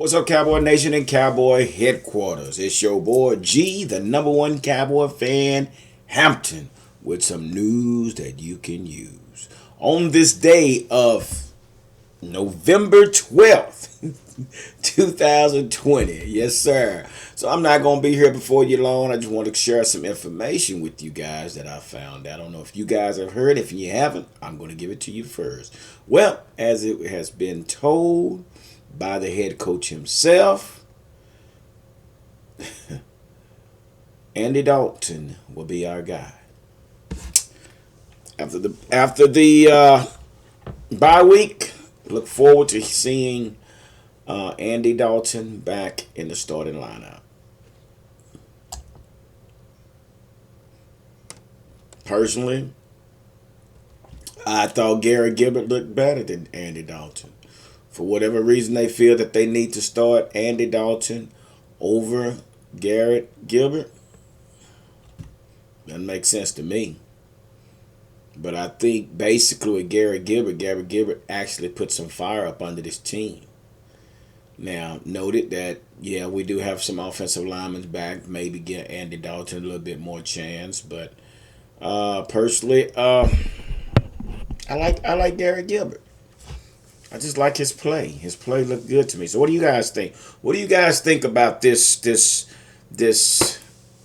What's up, Cowboy Nation and Cowboy Headquarters? It's your boy G, the number one Cowboy fan, Hampton, with some news that you can use. On this day of November 12th, 2020. Yes, sir. So I'm not going to be here before you long. I just want to share some information with you guys that I found. I don't know if you guys have heard. If you haven't, I'm going to give it to you first. Well, as it has been told by the head coach himself, Andy Dalton will be our guy. After the bye week, look forward to seeing Andy Dalton back in the starting lineup. Personally, I thought Gary Gilbert looked better than Andy Dalton. For whatever reason, they feel that they need to start Andy Dalton over Garrett Gilbert. Doesn't make sense to me. But I think basically with Gary Gilbert actually put some fire up under this team. Now, noted that, yeah, we do have some offensive linemen back. Maybe get Andy Dalton a little bit more chance. But personally, I like Gary Gilbert. I just like his play. His play looked good to me. So what do you guys think? What do you guys think about this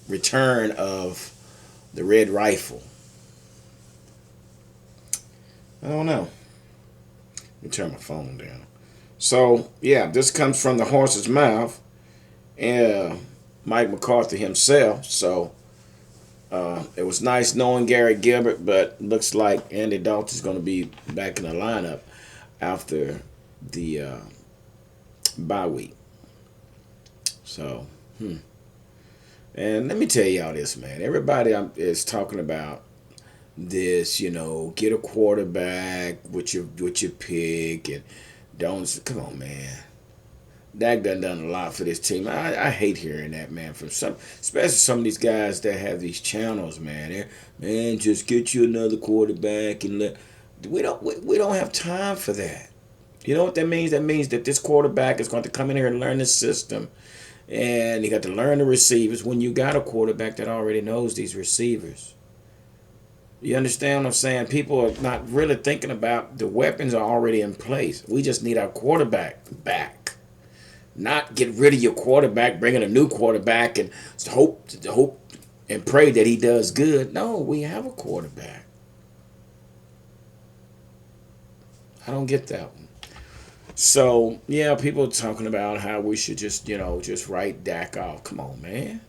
return of the Red Rifle? I don't know. Let me turn my phone down. So, yeah, this comes from the horse's mouth. And Mike McCarthy himself. So, it was nice knowing Gary Gilbert, but looks like Andy Dalton's going to be back in the lineup after the bye week. So, and let me tell y'all this, man. Everybody is talking about this, get a quarterback with your pick, and don't come on, man. Dak done a lot for this team. I hate hearing that, man, from especially some of these guys that have these channels, man. Man, just get you another quarterback and we don't have time for that. You know what that means? That means that this quarterback is going to come in here and learn the system, and you got to learn the receivers. When you got a quarterback that already knows these receivers, you understand what I'm saying? People are not really thinking about the weapons are already in place. We just need our quarterback back. Not get rid of your quarterback, bring in a new quarterback, and hope and pray that he does good. No, we have a quarterback. I don't get that one. So, yeah, people are talking about how we should just write Dak off. Come on, man.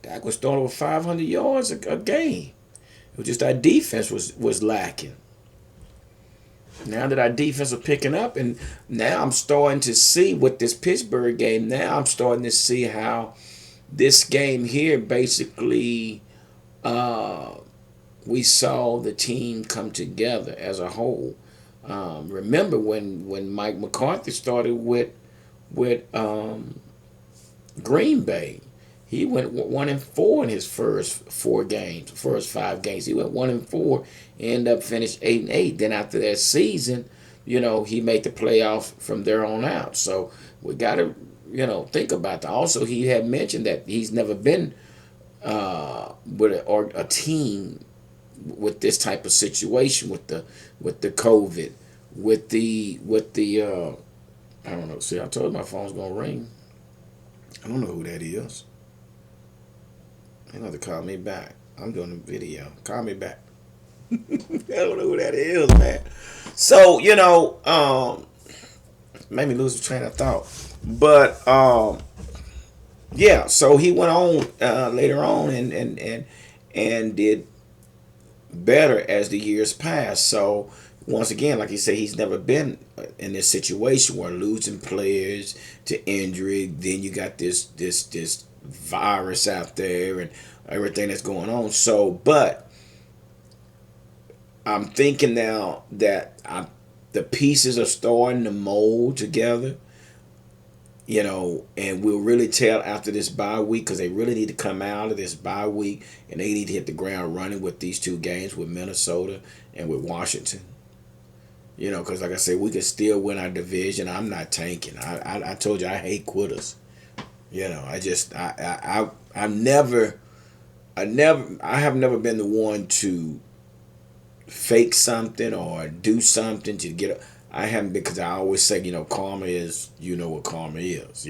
Dak was throwing over 500 yards a game. It was just our defense was lacking. Now that our defense are picking up, and now I'm starting to see with this Pittsburgh game, now I'm starting to see how this game here basically we saw the team come together as a whole. Remember when Mike McCarthy started with Green Bay, he went 1-4 in his first 5 games. He went 1-4, ended up finished 8-8. Then after that season, he made the playoff from there on out. So we got to think about that. Also, he had mentioned that he's never been with a team with this type of situation with the COVID, with the I don't know. See, I told you my phone's gonna ring. I don't know who that is. You have to call me back. I'm doing a video. Call me back. I don't know who that is, man. So made me lose the train of thought. But yeah. So he went on later on and did better as the years passed. So once again, like you said, he's never been in this situation where losing players to injury. Then you got this virus out there and everything that's going on. So, but I'm thinking now that the pieces are starting to mold together. And we'll really tell after this bye week, because they really need to come out of this bye week and they need to hit the ground running with these two games with Minnesota and with Washington. Because like I said, we can still win our division. I'm not tanking. I told you I hate quitters. I have never been the one to fake something or do something to get. I haven't, because I always say, karma is, what karma is.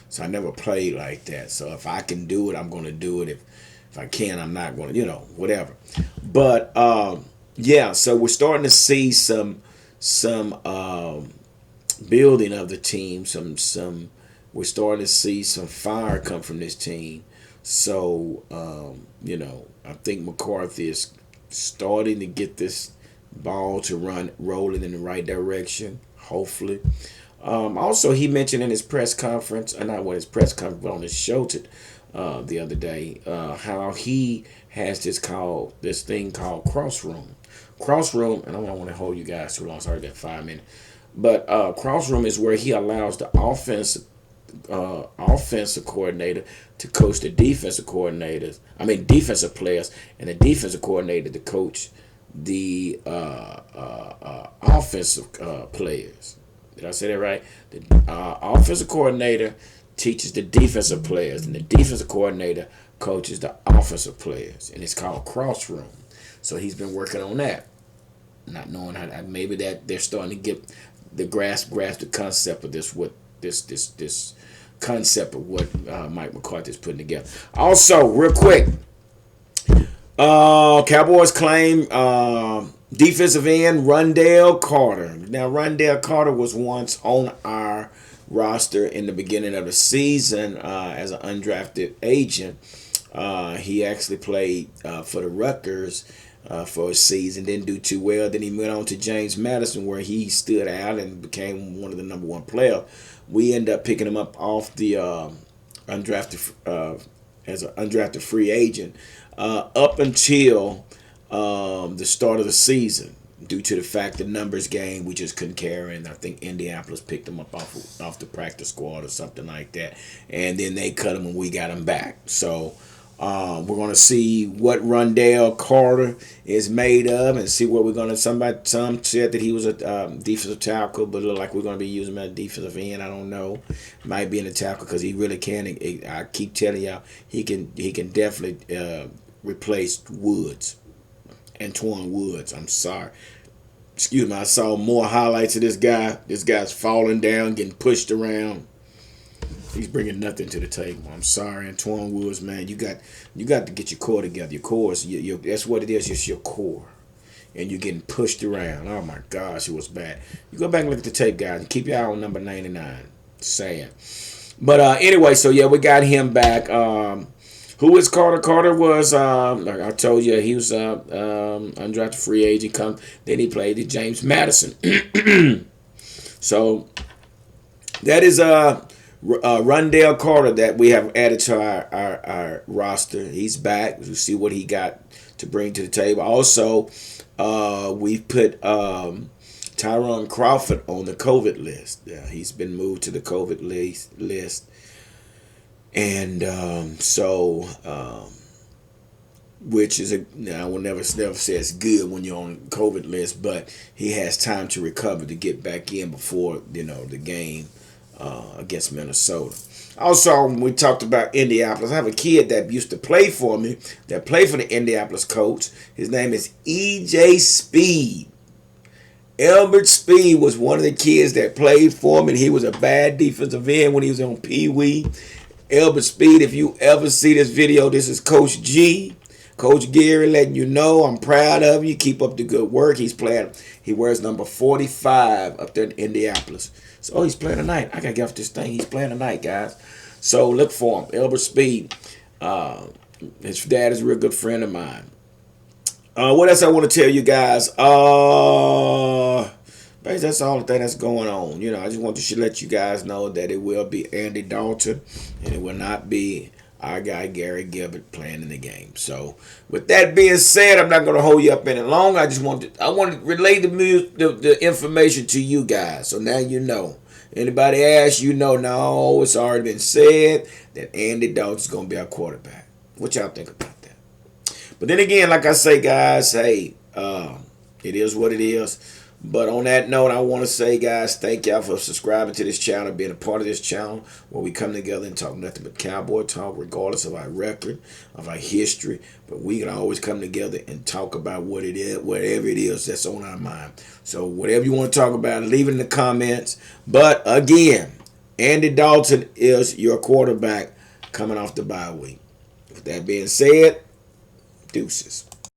So I never played like that. So if I can do it, I'm going to do it. If I can, I'm not going to, whatever. But yeah, so we're starting to see some building of the team. We're starting to see some fire come from this team. So I think McCarthy is starting to get this ball to run rolling in the right direction. Hopefully. Also, he mentioned in his press conference, not when his press conference, but on his show the other day, how he has this thing called crossroom. Crossroom, and I don't want to hold you guys too long. Sorry, that 5 minutes. But crossroom is where he allows the offensive coordinator to coach the defensive coordinators. I mean, defensive players, and the defensive coordinator to coach the offensive players. Did I say that right? The offensive coordinator teaches the defensive players, and the defensive coordinator coaches the offensive players, and it's called crossroom. So he's been working on that, not knowing how maybe that they're starting to get the grasp the concept of this concept of what Mike McCarthy is putting together. Also, real quick, Cowboys claim defensive end Rondell Carter. Now, Rondell Carter was once on our roster in the beginning of the season as an undrafted agent. He actually played for the Rutgers for a season, didn't do too well. Then he went on to James Madison, where he stood out and became one of the number one players. We ended up picking him up off the undrafted as an undrafted free agent up until the start of the season. Due to the fact the numbers game, we just couldn't carry, and I think Indianapolis picked him up off the practice squad or something like that, and then they cut him and we got him back. So we're going to see what Rondell Carter is made of, and see what we're going to. Some said that he was a defensive tackle, but it looked like we're going to be using him as a defensive end. I don't know. Might be in the tackle because he really can. I keep telling y'all, he can definitely replace Woods. Antoine Woods. I'm sorry. Excuse me. I saw more highlights of this guy. This guy's falling down, getting pushed around. He's bringing nothing to the table. I'm sorry, Antoine Woods, man. You got to get your core together. Your core is that's what it is. It's your core, and you're getting pushed around. Oh my gosh, it was bad. You go back and look at the tape, guys, and keep your eye on number 99. Saying, but anyway, so yeah, we got him back. Who is Carter? Carter was, like I told you, he was undrafted free agent. Then he played at James Madison. So that is Rondell Carter that we have added to our roster. He's back. We'll see what he got to bring to the table. Also, we put Tyron Crawford on the COVID list. He's been moved to the COVID list. And which is I will never say it's good when you're on COVID list, but he has time to recover to get back in before the game against Minnesota. Also, we talked about Indianapolis. I have a kid that used to play for me, that played for the Indianapolis coach. His name is E.J. Speed. Albert Speed was one of the kids that played for me. He was a bad defensive end when he was on Pee Wee. Albert Speed, if you ever see this video, this is Coach G. Coach Gary letting you know I'm proud of you. Keep up the good work. He wears number 45 up there in Indianapolis. So he's playing tonight. I got to get off this thing. He's playing tonight, guys. So look for him. Albert Speed. His dad is a real good friend of mine. What else I want to tell you guys? Basically, that's all the thing that's going on. I just want to let you guys know that it will be Andy Dalton, and it will not be our guy Gary Gilbert playing in the game. So, with that being said, I'm not going to hold you up any longer. I want to relay the information to you guys. So now you know. Anybody asks, no, it's already been said that Andy Dalton's going to be our quarterback. What y'all think about that? But then again, like I say, guys, hey, it is what it is. But on that note, I want to say, guys, thank y'all for subscribing to this channel, being a part of this channel where we come together and talk nothing but cowboy talk, regardless of our record, of our history. But we can always come together and talk about what it is, whatever it is that's on our mind. So whatever you want to talk about, leave it in the comments. But again, Andy Dalton is your quarterback coming off the bye week. With that being said, deuces.